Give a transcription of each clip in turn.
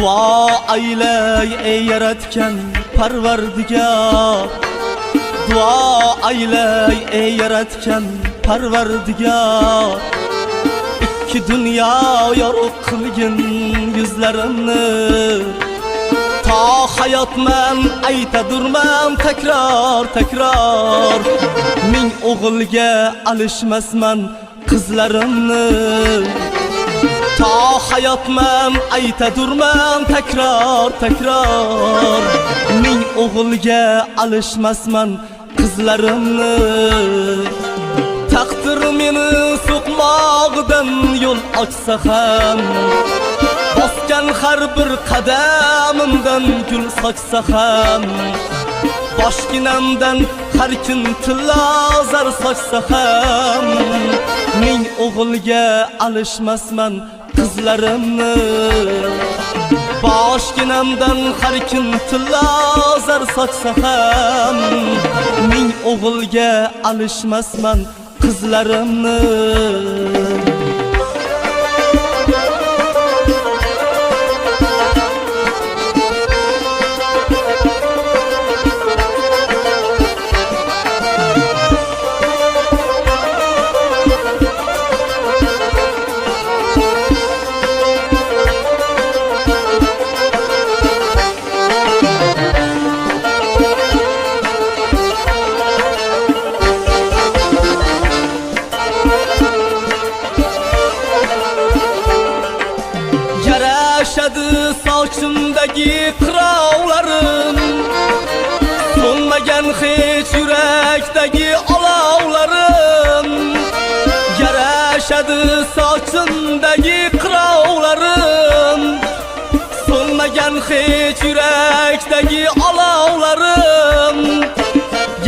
Dua aylay ey yaratgan Parvardigar, dua aylay ey yaratgan Parvardigar. İki dünya yorug' qilgin yuzlarimni, ta hayot men aytadurman takror takror. Ming o'g'ilga alishmasman qizlarimni, ta hayot men aytadurman takror takror. Ming o'g'ilga alishmasman qizlarimni. Taqdir meni so'qmoqdan yo'l ochsa ham, bosgan har bir qadamimdan gul sochsa ham, boshginamdan har kun tilla zar sochsa ham, ming o'g'ilga alishmasman qizlarimni. Boshginamdan har kun tilla zar sochsa ham, ming o'g'ilga alishmasman qizlarimni. Yarashadi sochimdagi qirovlarim, so'nmagan hech yurakdagi olovlarim. Yarashadi sochimdagi qirovlarim, so'nmagan hech yurakdagi olovlarim.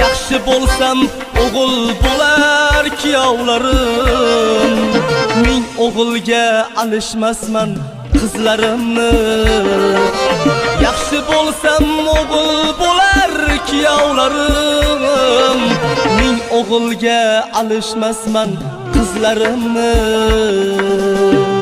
Yaxshi bo'lsam o'g'il bo'lar kuyovlarim, ming o'g'ilga alishmasman qizlarimni. Yaxshi bo'lsam o'g'il bo'lar kuyovlarim, ming o'g'ilga alishmasman qizlarimni.